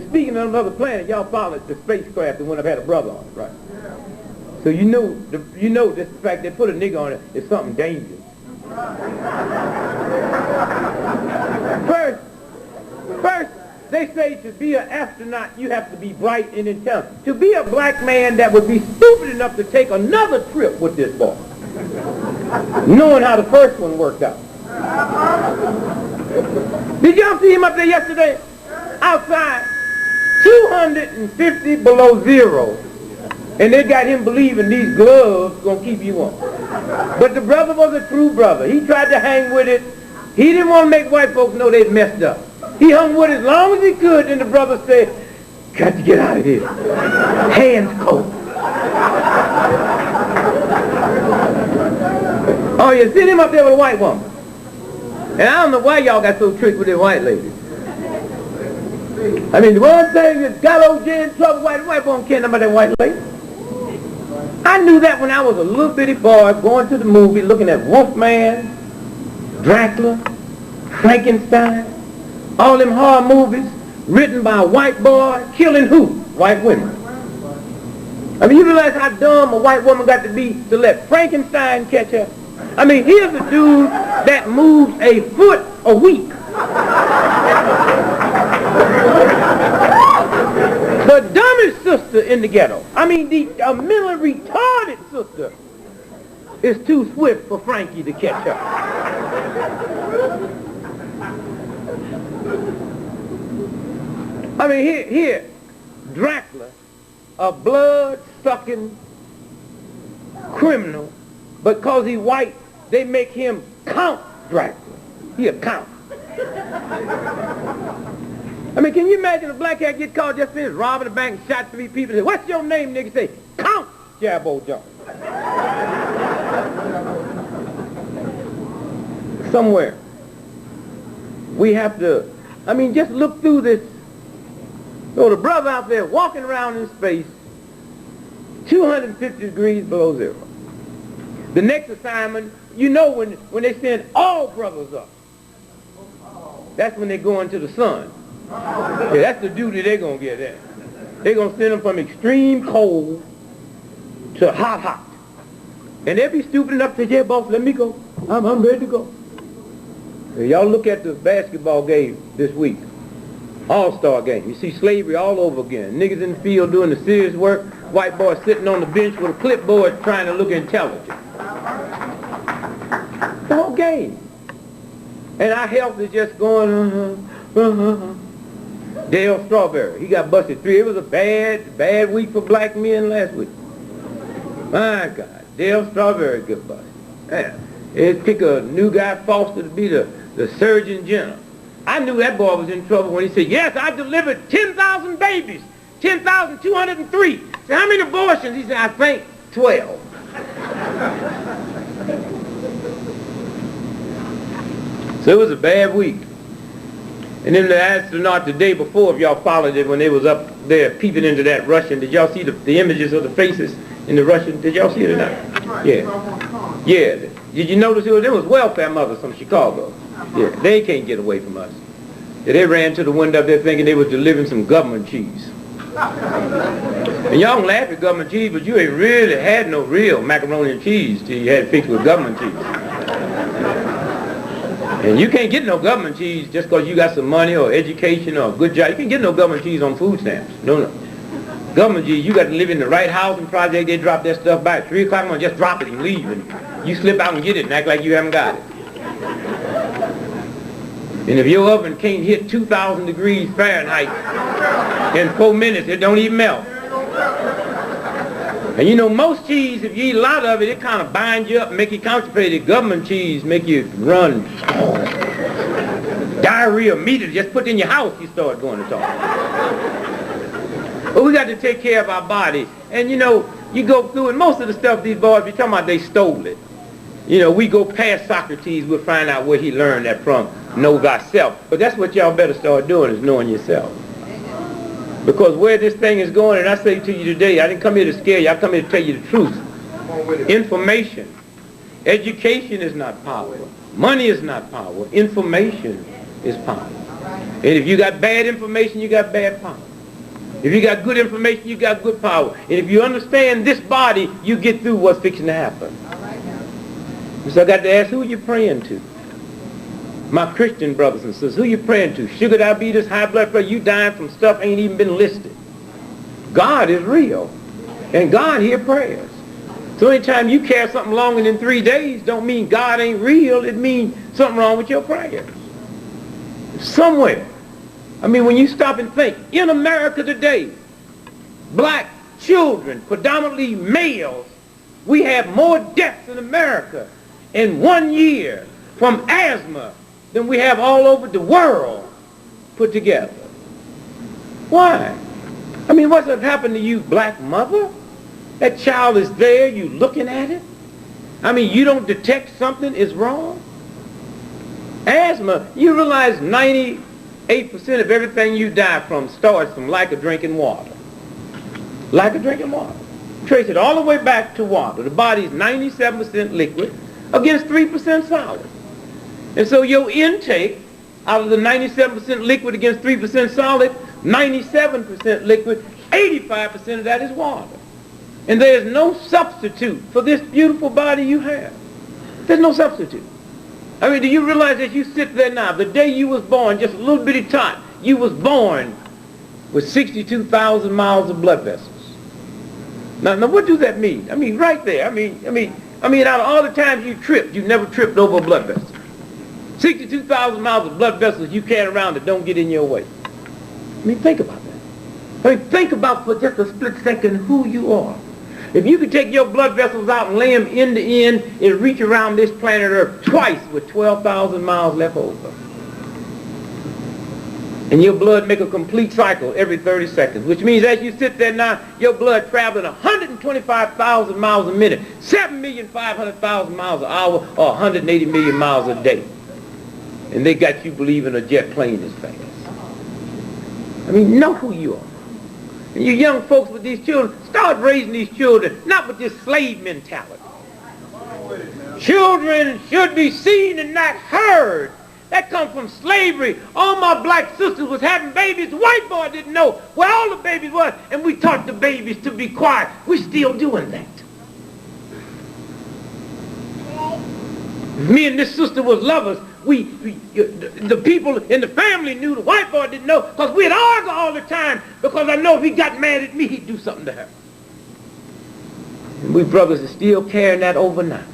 Speaking of another planet, y'all followed the spacecraft that went up, had a brother on it, right? So you know this fact they put a nigga on it is something dangerous. First, they say to be an astronaut, you have to be bright and intelligent. To be a black man that would be stupid enough to take another trip with this boy, knowing how the first one worked out. Did y'all see him up there yesterday? Outside, 250 below zero. And they got him believing these gloves gonna keep you warm. But the brother was a true brother. He tried to hang with it. He didn't want to make white folks know they'd messed up. He hung with it as long as he could, and the brother said, got to get out of here. Hands cold. Oh, you see him up there with a white woman. And I don't know why y'all got so tricked with them white ladies. I mean, the one thing that got OJ in trouble, white woman can't know about that white lady. I knew that when I was a little bitty boy going to the movie, looking at Wolfman, Dracula, Frankenstein, all them horror movies written by a white boy, killing who? White women. I mean, you realize how dumb a white woman got to be to let Frankenstein catch her? I mean, here's a dude that moves a foot a week. The dumbest sister in the ghetto. I mean, the mentally retarded sister is too swift for Frankie to catch her. I mean, here, Dracula, a blood-sucking criminal, but because he's white, they make him Count Dracula. He a count. I mean, can you imagine a black cat get caught just finished robbing a bank and shot 3 people and say, what's your name, nigga? Say, Count Jabbo Jones. Somewhere. We have to, I mean, just look through this. So the brother out there walking around in space, 250 degrees below zero. The next assignment, you know when they send all brothers up, that's when they go into the sun. Yeah, that's the duty they're going to get there. They're going to send them from extreme cold to hot. And they'll be stupid enough to say, yeah, boss, let me go. I'm ready to go. Y'all look at the basketball game this week. All-star game. You see slavery all over again. Niggas in the field doing the serious work. White boys sitting on the bench with a clipboard trying to look intelligent. The whole game. And our health is just going, Dale Strawberry, he got busted 3. It was a bad week for black men last week. My God, Dale Strawberry got busted. Yeah. It pick a new guy, Foster, to be the Surgeon General. I knew that boy was in trouble when he said, yes, I delivered 10,000 babies, 10,203. So how many abortions? He said, I think 12. So it was a bad week. And then the astronaut the day before, if y'all followed it, when they was up there peeping into that Russian, did y'all see the images of the faces in the Russian? Did y'all see it or not? Yeah. Yeah. Did you notice there was welfare mothers from Chicago? Yeah. They can't get away from us. Yeah, they ran to the window up there thinking they was delivering some government cheese. And y'all can laugh at government cheese, but you ain't really had no real macaroni and cheese till you had it fixed with government cheese. And you can't get no government cheese just because you got some money or education or a good job. You can't get no government cheese on food stamps. No. Government cheese, you got to live in the right housing project. They drop that stuff by at 3 o'clock in the morning. Just drop it and leave. And you slip out and get it and act like you haven't got it. And if your oven can't hit 2,000 degrees Fahrenheit in 4 minutes, it don't even melt. And you know, most cheese, if you eat a lot of it, it kind of binds you up and make you constipated. Government cheese make you run diarrhea immediately. Just put it in your house, you start going to talk. But we got to take care of our body. And you know, you go through, and most of the stuff these boys be talking about, they stole it. You know, we go past Socrates, we'll find out where he learned that from. Know thyself. But that's what y'all better start doing, is knowing yourself. Because where this thing is going, and I say to you today, I didn't come here to scare you, I come here to tell you the truth. Information. Education is not power. Money is not power. Information is power. And if you got bad information, you got bad power. If you got good information, you got good power. And if you understand this body, you get through what's fixing to happen. So I got to ask, who are you praying to? My Christian brothers and sisters, who you praying to? Sugar diabetes, high blood pressure, you dying from stuff ain't even been listed. God is real. And God hears prayers. So anytime you carry something longer than 3 days, don't mean God ain't real. It means something wrong with your prayers. Somewhere. I mean, when you stop and think, in America today, black children, predominantly males, we have more deaths in America in 1 year from asthma than we have all over the world put together. Why? I mean, what's happened to you, black mother? That child is there, you looking at it? I mean, you don't detect something is wrong? Asthma, you realize 98% of everything you die from starts from lack of drinking water. Lack of drinking water. Trace it all the way back to water. The body is 97% liquid against 3% solid. And so your intake, out of the 97% liquid against 3% solid, 97% liquid, 85% of that is water. And there is no substitute for this beautiful body you have. There's no substitute. I mean, do you realize that you sit there now, the day you was born, just a little bitty tot, you was born with 62,000 miles of blood vessels. Now, what does that mean? I mean, right there. I mean, out of all the times you tripped, you never tripped over a blood vessel. 62,000 miles of blood vessels you carry around that don't get in your way. I mean, think about that. I mean, think about for just a split second who you are. If you could take your blood vessels out and lay them end to end, it'd reach around this planet Earth twice with 12,000 miles left over. And your blood make a complete cycle every 30 seconds, which means as you sit there now, your blood traveling 125,000 miles a minute, 7,500,000 miles an hour, or 180 million miles a day. And they got you believing a jet plane is fast. I mean, know who you are. And you young folks with these children, start raising these children, not with this slave mentality. Children should be seen and not heard. That comes from slavery. All my black sisters was having babies. The white boy didn't know where all the babies was, and we taught the babies to be quiet. We're still doing that. Me and this sister was lovers. The people in the family knew, the white boy didn't know, because we'd argue all the time, because I know if he got mad at me, he'd do something to her. And we brothers are still carrying that over now.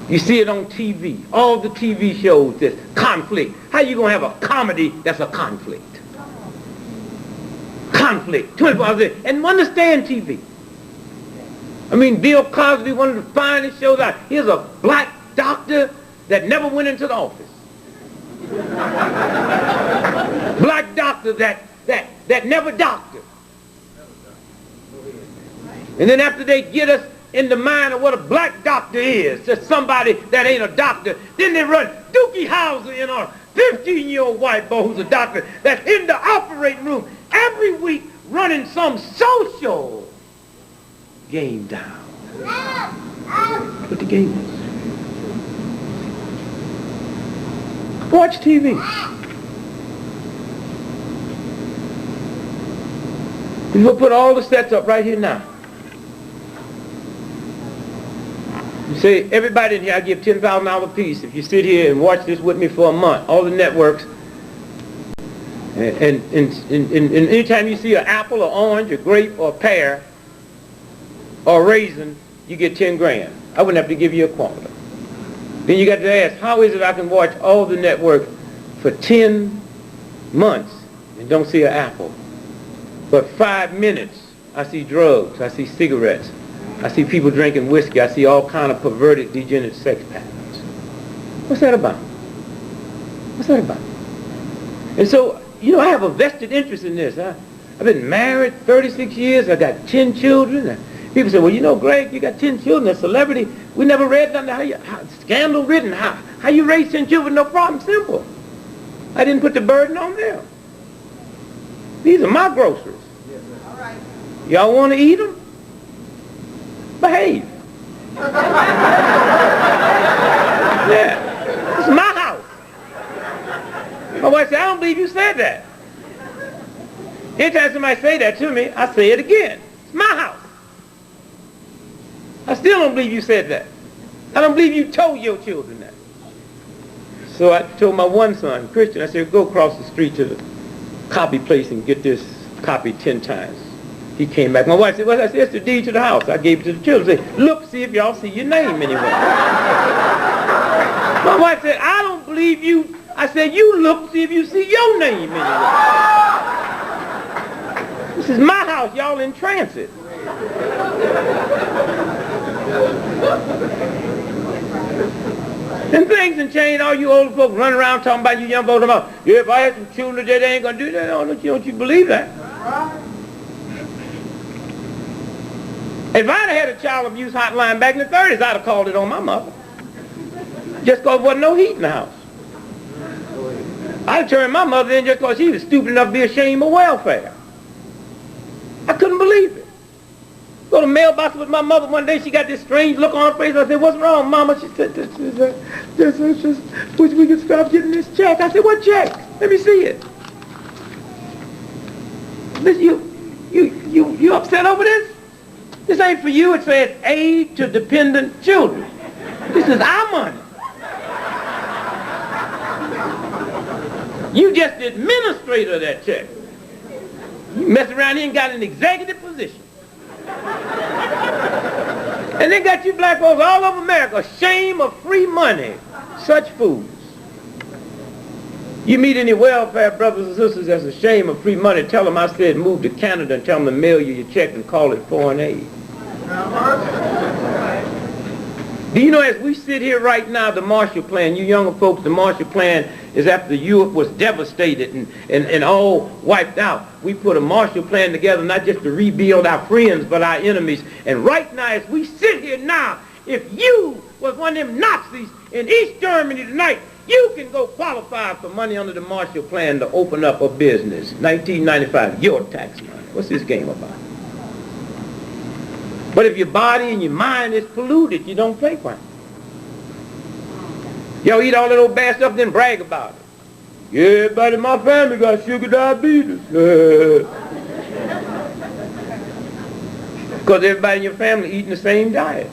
You see it on TV, all the TV shows, this conflict. How you going to have a comedy that's a conflict? Conflict, 24 hours a day. And understand TV. I mean, Bill Cosby, one of the finest shows out. Here's a black doctor that never went into the office. Black doctor that never doctored. And then after they get us in the mind of what a black doctor is, just somebody that ain't a doctor, then they run Dookie Howser in on a 15-year-old white boy who's a doctor that's in the operating room every week running some social game down. What the game is. Watch TV. We'll put all the sets up right here now. You say, everybody in here, I give $10,000 a piece if you sit here and watch this with me for a month. All the networks. And anytime you see an apple or orange or grape or pear or raisin, you get 10 grand. I wouldn't have to give you a quarter. Then you got to ask, how is it I can watch all the networks for 10 months and don't see an apple? But 5 minutes, I see drugs, I see cigarettes, I see people drinking whiskey, I see all kind of perverted, degenerate sex patterns. What's that about? What's that about? And so, you know, I have a vested interest in this. I've been married 36 years, I got 10 children. People say, well, you know, Greg, you got 10 children, a celebrity. We never read nothing. How scandal written. How you raise 10 children? No problem. Simple. I didn't put the burden on them. These are my groceries. All right. Y'all want to eat them? Behave. Yeah. It's my house. My wife said, I don't believe you said that. Anytime somebody say that to me, I say it again. It's my house. I still don't believe you said that. I don't believe you told your children that. So I told my one son, Christian, I said, go across the street to the copy place and get this copy 10 times. He came back. My wife said, well, I said, it's the deed to the house. I gave it to the children. I said, look, see if y'all see your name anywhere. My wife said, I don't believe you. I said, you look, see if you see your name anywhere. This is my house. Y'all in transit. And things have changed. All you old folks running around talking about you young folks about, yeah, if I had some children today, they ain't going to do that. Don't you believe that? If I'd had a child abuse hotline back in the 30s, I'd have called it on my mother. Just because there wasn't no heat in the house. I'd have turned my mother in just because she was stupid enough to be ashamed of welfare. I couldn't believe it. Go to the mailbox with my mother one day. She got this strange look on her face. I said, what's wrong, Mama? She said, wish we could stop getting this check. I said, what check? Let me see it. You upset over this? This ain't for you. It says aid to dependent children. This is our money. You just the administrator of that check. You mess around here and got an executive position. And they got you black folks all over America, shame of free money. Such fools. You meet any welfare brothers and sisters that's ashamed of free money, tell them I said move to Canada and tell them to mail you your check and call it foreign aid. Do you know, as we sit here right now, the Marshall Plan, you younger folks, the Marshall Plan is after Europe was devastated and all wiped out. We put a Marshall Plan together not just to rebuild our friends, but our enemies. And right now, as we sit here now, if you was one of them Nazis in East Germany tonight, you can go qualify for money under the Marshall Plan to open up a business. 1995, your tax money. What's this game about? But if your body and your mind is polluted, you don't pay for it. Y'all eat all that old bad stuff, then brag about it. Yeah, everybody in my family got sugar diabetes. Because everybody in your family eating the same diet.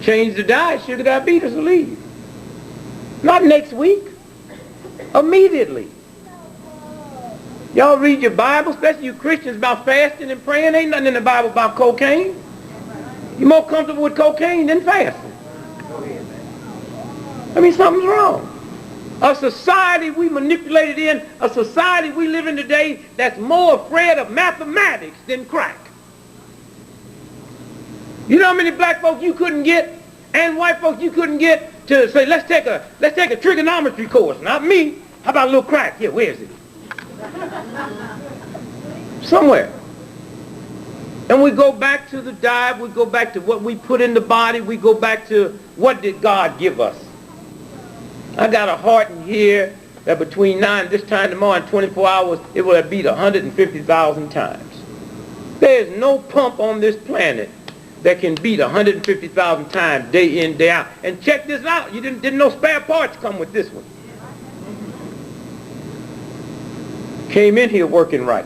Change the diet, sugar diabetes will leave. Not next week. Immediately. Y'all read your Bible, especially you Christians, about fasting and praying. Ain't nothing in the Bible about cocaine. You're more comfortable with cocaine than fasting. I mean, something's wrong. A society we manipulated in, a society we live in today that's more afraid of mathematics than crack. You know how many black folks you couldn't get and white folks you couldn't get to say, let's take a trigonometry course. Not me. How about a little crack? Here, where is it? Somewhere. And we go back to the diet, we go back to what we put in the body, we go back to what did God give us. I got a heart in here that between now and this time tomorrow in 24 hours, it will have beat 150,000 times. There's no pump on this planet that can beat 150,000 times day in, day out. And check this out. You didn't know spare parts come with this one. Came in here working right.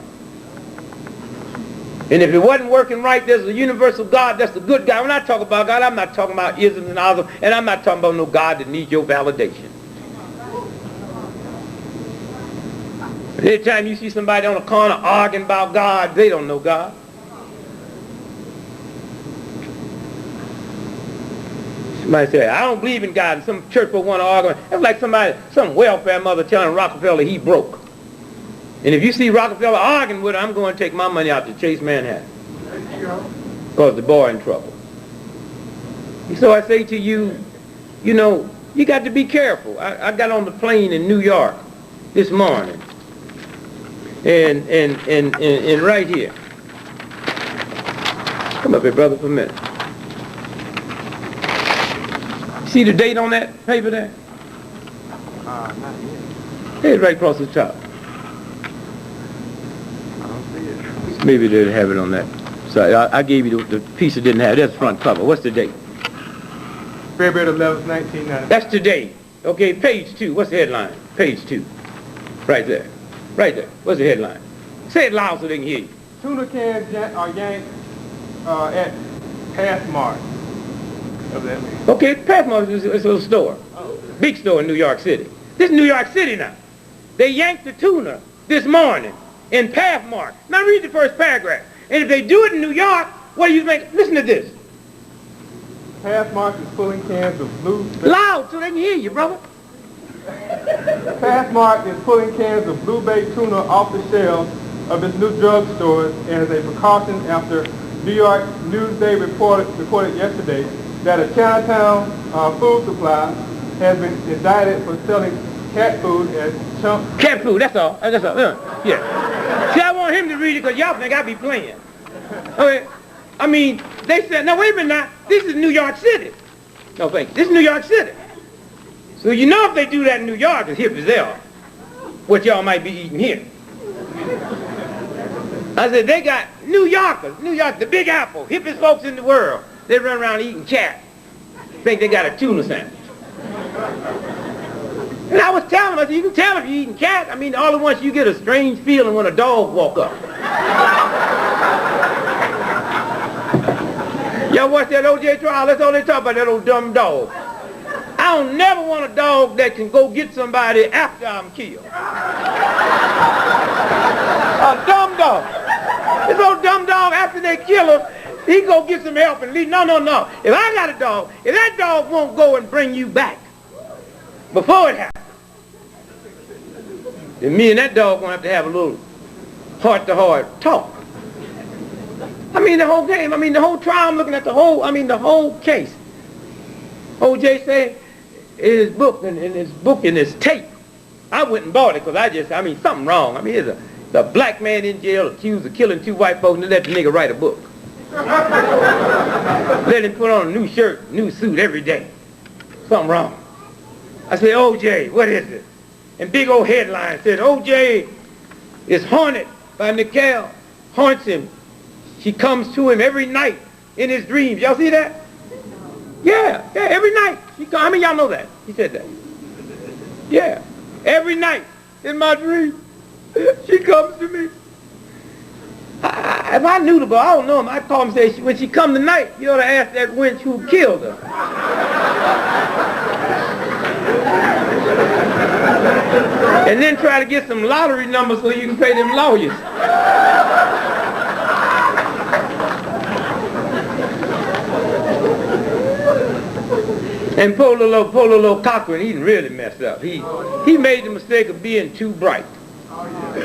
And if it wasn't working right, there's a universal God that's the good guy. When I talk about God, I'm not talking about isms and others, and I'm not talking about no God that needs your validation. Anytime you see somebody on the corner arguing about God, they don't know God. Somebody say, I don't believe in God, and some church folk want to argue. That's like some welfare mother telling Rockefeller he broke. And if you see Rockefeller arguing with her, I'm going to take my money out to Chase Manhattan. Because the boy in trouble. And so I say to you, you know, you got to be careful. I got on the plane in New York this morning. And right here. Come up here, brother, for a minute. See the date on that paper there? Not yet. It's right across the top. Maybe they'd have it on that. So I gave you the piece that didn't have it. That's the front cover. What's the date? February 11th, 1990. That's today. Okay, page 2. What's the headline? Page 2. Right there. Right there. What's the headline? Say it loud so they can hear you. Tuna cans are yanked at Pathmark. What does that mean? Okay, Pathmark is a little store. Oh. Big store in New York City. This is New York City now. They yanked the tuna this morning in Pathmark. Now read the first paragraph. And if they do it in New York, what do you think? Listen to this. Pathmark is pulling cans of blue... Loud so they can hear you, brother. Pathmark is pulling cans of blue bay tuna off the shelves of its new drugstores as a precaution after New York Newsday reported yesterday that a Chinatown food supply has been indicted for selling cat food as chunks. Cat food, that's all. That's all. Yeah. See, I want him to read it because y'all think I be playing. Okay. I mean, they said, now wait a minute now, this is New York City. No, thank you. This is New York City. So you know if they do that in New York, as hip as they are, what y'all might be eating here. I said, they got New Yorkers, New York, the Big Apple, hippest folks in the world. They run around eating cat. Think they got a tuna sandwich. And I was telling them, I said, you can tell if you're eating cat. I mean, all at once you get a strange feeling when a dog walk up. Y'all watch that O.J. trial? That's all they talk about, that old dumb dog. I don't never want a dog that can go get somebody after I'm killed. A dumb dog. This old dumb dog, after they kill him, he go get some help and leave. No. If I got a dog, if that dog won't go and bring you back before it happens, then me and that dog gonna have to have a little heart-to-heart talk. I mean, the whole game. I mean, the whole trial. I'm looking at the whole case. O.J. said in his book, in his tape, I went and bought it because something wrong. I mean, here's a black man in jail accused of killing 2 white folks, and let the nigga write a book. Let him put on a new shirt, new suit every day. Something wrong. I said, O.J., what is it? And big old headline said, O.J. is haunted by Nicole, haunts him. She comes to him every night in his dreams. Y'all see that? Yeah, every night. How many of y'all know that? He said that. Yeah, every night in my dream, she comes to me. If I knew the boy, I don't know him, I'd call him and say, when she come tonight, you ought to ask that wench who killed her. And then try to get some lottery numbers so you can pay them lawyers. And poor little Cochran, he really messed up. He made the mistake of being too bright,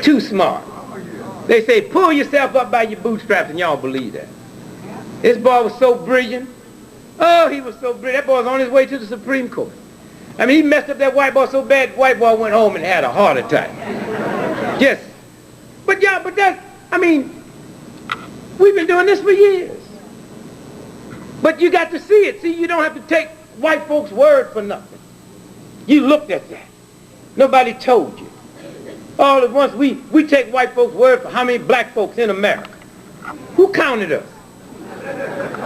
too smart. They say, pull yourself up by your bootstraps, and y'all believe that. This boy was so brilliant. Oh, he was so brilliant. That boy was on his way to the Supreme Court. I mean, he messed up that white boy so bad, the white boy went home and had a heart attack. Yes. But that's, I mean, we've been doing this for years. But you got to see it. See, you don't have to take white folks' word for nothing. You looked at that. Nobody told you. All at once, we take white folks' word for how many black folks in America. Who counted us?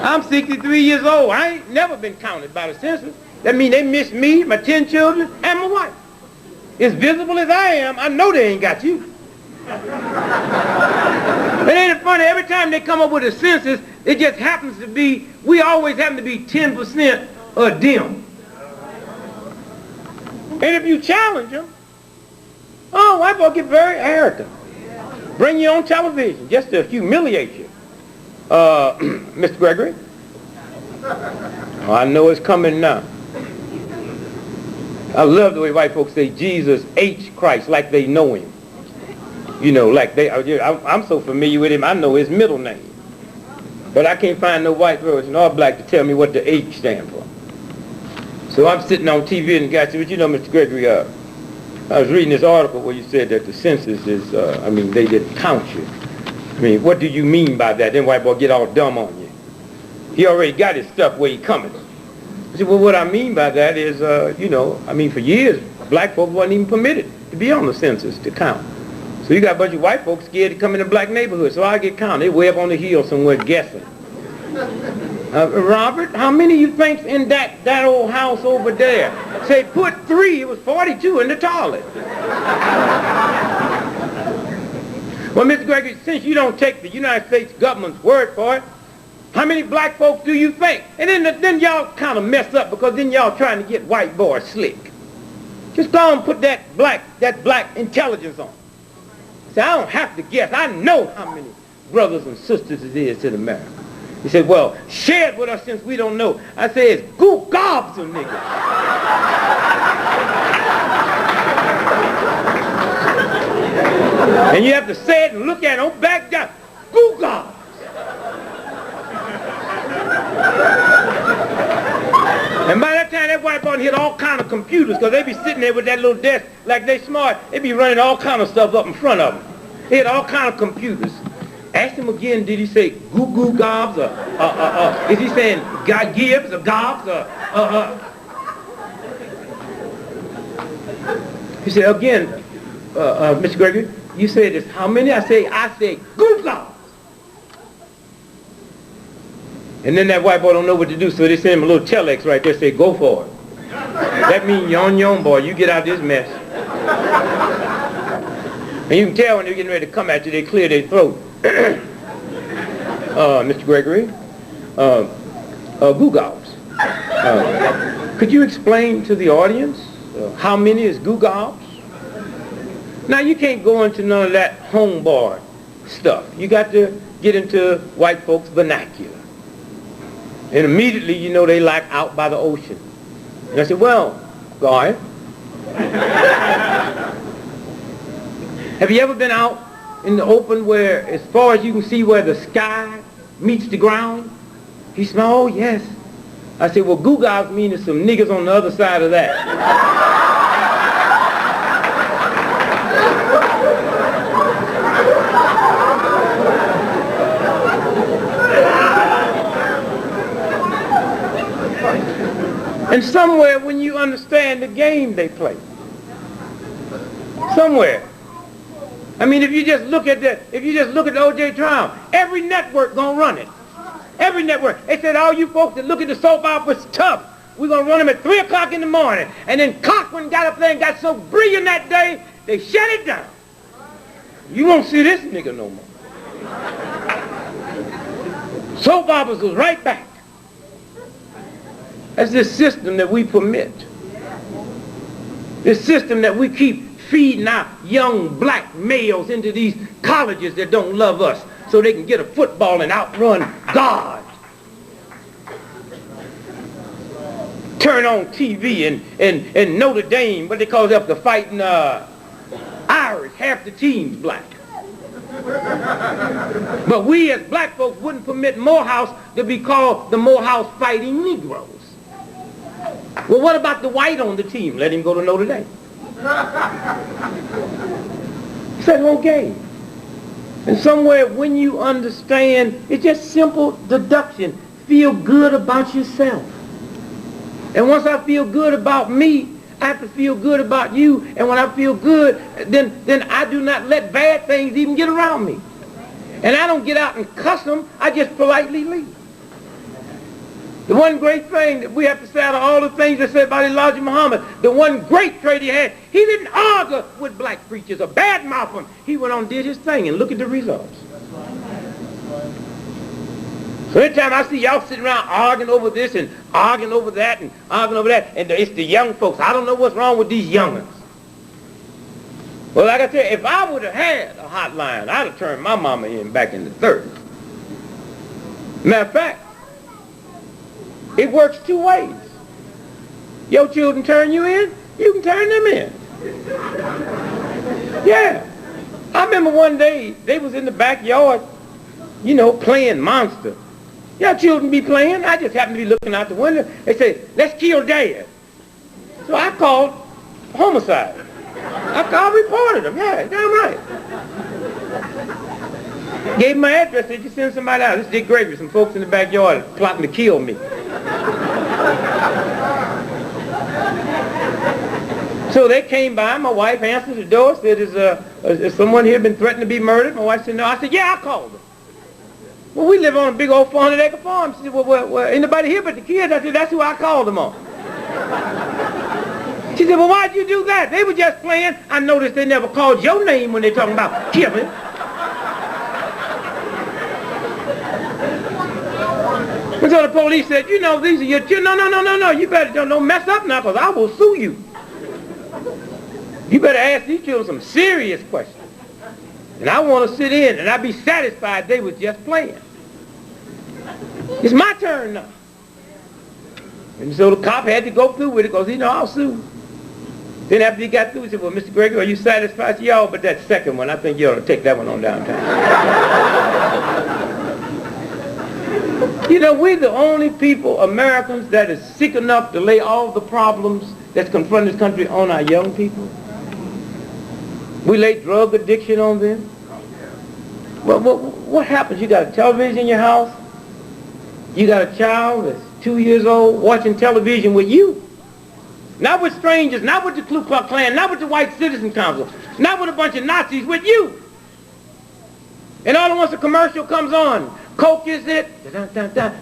I'm 63 years old. I ain't never been counted by the census. That means they missed me, my 10 children, and my wife. As visible as I am, I know they ain't got you. It ain't funny, every time they come up with a census, it just happens to be, we always happen to be 10% of them. And if you challenge them, oh, white folks get very arrogant. Bring you on television just to humiliate you. Mr. Gregory? Oh, I know it's coming now. I love the way white folks say Jesus H. Christ like they know him. You know, like I'm so familiar with him, I know his middle name. But I can't find no white person or black to tell me what the H stand for. So I'm sitting on TV and the guy said, but you know, Mr. Gregory, I was reading this article where you said that the census is, they didn't count you. I mean, what do you mean by that? Then white boy get all dumb on you. He already got his stuff where he coming. I said, well, what I mean by that is, for years, black folks wasn't even permitted to be on the census to count. So you got a bunch of white folks scared to come in a black neighborhood, so I get counted. They way up on the hill somewhere guessing. Robert, how many you think's in that old house over there? Say, put 3, it was 42 in the toilet. Well, Mr. Gregory, since you don't take the United States government's word for it, how many black folks do you think? And then y'all kind of mess up because then y'all trying to get white boys slick. Just go and put that black intelligence on. Say, I don't have to guess. I know how many brothers and sisters it is in America. He said, well, share it with us since we don't know. I said, it's goo gobs of niggas. And you have to say it and look at it, don't back down. Goo gobs. And by that time, that white boy hit all kind of computers because they be sitting there with that little desk like they smart. They be running all kind of stuff up in front of them. He had all kind of computers. Ask him again, did he say goo goo gobs or is he saying God gives or gobs or He said again, Mr. Gregory, you said this how many? I say goo gobs. And then that white boy don't know what to do, so they send him a little telex right there, say, go for it. That means yon yon boy, you get out of this mess. And you can tell when they're getting ready to come at you, they clear their throat. Mr. Gregory, goo gobs. Could you explain to the audience how many is goo gobs? Now you can't go into none of that homeboy stuff. You got to get into white folks' vernacular. And immediately, you know, they like out by the ocean. And I said, well, guy, have you ever been out in the open where, as far as you can see where the sky meets the ground? He said, oh, yes. I said, well, goo gobs mean there's some niggas on the other side of that. And somewhere when you understand the game they play, somewhere. I mean, if you just look at the O.J. trial, every network gonna run it. Every network. They said, all you folks that look at the soap operas tough. We're gonna run them at 3 o'clock in the morning. And then Cochran got up there and got so brilliant that day, they shut it down. You won't see this nigga no more. Soap operas was right back. That's this system that we permit. This system that we keep feeding our young black males into these colleges that don't love us so they can get a football and outrun God. Turn on TV and Notre Dame, what they call it, the fighting Irish, half the team's black. But we as black folks wouldn't permit Morehouse to be called the Morehouse Fighting Negroes. Well, what about the white on the team? Let him go to Notre Dame. It's that whole game. And somewhere when you understand, it's just simple deduction. Feel good about yourself. And once I feel good about me, I have to feel good about you. And when I feel good, then I do not let bad things even get around me. And I don't get out and cuss them. I just politely leave. The one great thing that we have to say out of all the things that said about Elijah Muhammad, the one great trait he had, he didn't argue with black preachers or badmouth them. He went on and did his thing, and look at the results. So anytime I see y'all sitting around arguing over this and arguing over that and arguing over that, and it's the young folks, I don't know what's wrong with these young'uns. Well, like I tell you, if I would have had a hotline, I'd have turned my mama in back in the 30s. Matter of fact, it works 2 ways. Your children turn you in, you can turn them in. Yeah. I remember one day, they was in the backyard, you know, playing monster. Your children be playing. I just happened to be looking out the window. They said, let's kill Dad. So I called homicide. I reported them. Yeah, damn right. Gave my address, said, you send somebody out. This is Dick Gregory, some folks in the backyard plotting to kill me. So they came by, my wife answered the door, said, is someone here been threatened to be murdered? My wife said, no. I said, yeah, I called them. Well, we live on a big old 400-acre farm. She said, well, anybody here but the kids? I said, that's who I called them on. She said, well, why'd you do that? They were just playing. I noticed they never called your name when they're talking about killing. And so the police said, you know, these are your children. No, you better don't mess up now, because I will sue you. You better ask these children some serious questions. And I want to sit in, and I'd be satisfied they was just playing. It's my turn now. And so the cop had to go through with it, because he know I'll sue. Then after he got through, he said, well, Mr. Gregory, are you satisfied? I said, yeah, but that second one, I think you ought to take that one on downtown. You know, we're the only people, Americans, that is sick enough to lay all the problems that's confronting this country on our young people. We lay drug addiction on them. Well, what happens? You got a television in your house. You got a child that's 2 years old watching television with you. Not with strangers, not with the Ku Klux Klan, not with the White Citizen Council, not with a bunch of Nazis, with you. And all at once a commercial comes on. Coke is it.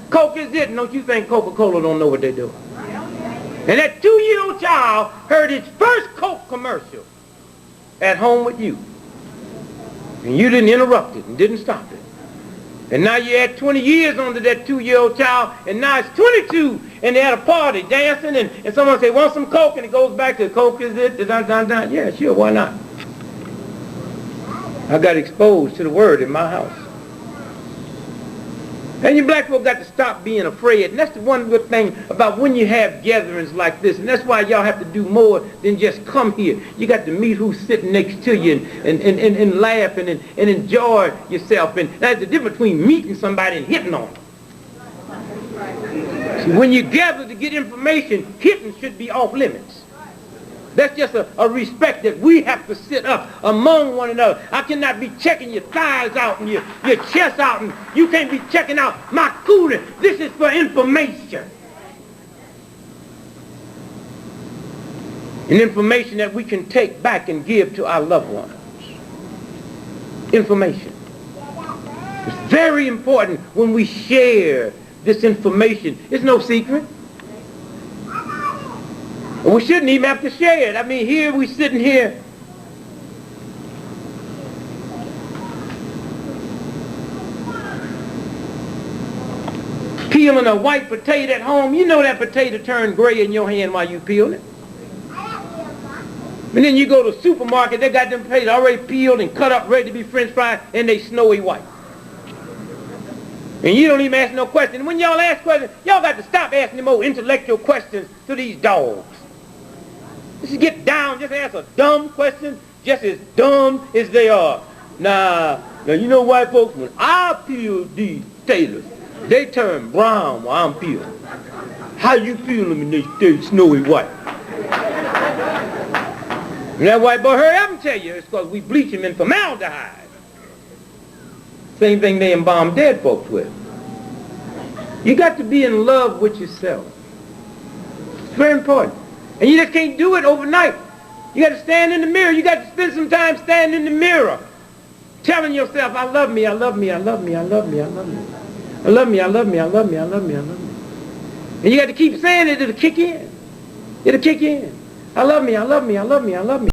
Coke is it. And don't you think Coca-Cola don't know what they're doing? And that 2-year-old child heard his first Coke commercial at home with you. And you didn't interrupt it and didn't stop it. And now you add 20 years onto that 2-year-old child, and now it's 22, and they're at a party dancing, and someone say, want some Coke? And it goes back to Coke is it. Yeah, sure, why not? I got exposed to the word in my house. And you black folk got to stop being afraid. And that's the one good thing about when you have gatherings like this. And that's why y'all have to do more than just come here. You got to meet who's sitting next to you and laugh and enjoy yourself. And that's the difference between meeting somebody and hitting on them. See, when you gather to get information, hitting should be off limits. That's just a respect that we have to sit up among one another. I cannot be checking your thighs out and your chest out, and you can't be checking out my cooling. This is for information. And information that we can take back and give to our loved ones. Information. It's very important when we share this information. It's no secret. We shouldn't even have to share it. I mean, here we sitting here. Peeling a white potato at home. You know that potato turned gray in your hand while you peeling it. And then you go to the supermarket, they got them potatoes already peeled and cut up, ready to be French fried, and they snowy white. And you don't even ask no questions. And when y'all ask questions, y'all got to stop asking the more intellectual questions to these dogs. Just get down, just ask a dumb question, just as dumb as they are. Now you know white folks, when I peel these potatoes, they turn brown while I'm peeling. How you peel them and they stay snowy white? And that white boy, hurry up and tell you, it's because we bleach them in formaldehyde. Same thing they embalm dead folks with. You got to be in love with yourself. It's very important. And you just can't do it overnight. You got to stand in the mirror. You got to spend some time standing in the mirror, telling yourself, I love me, I love me, I love me, I love me, I love me. I love me, I love me, I love me, I love me, I love me. And you got to keep saying it, it'll kick in. It'll kick in. I love me, I love me, I love me, I love me.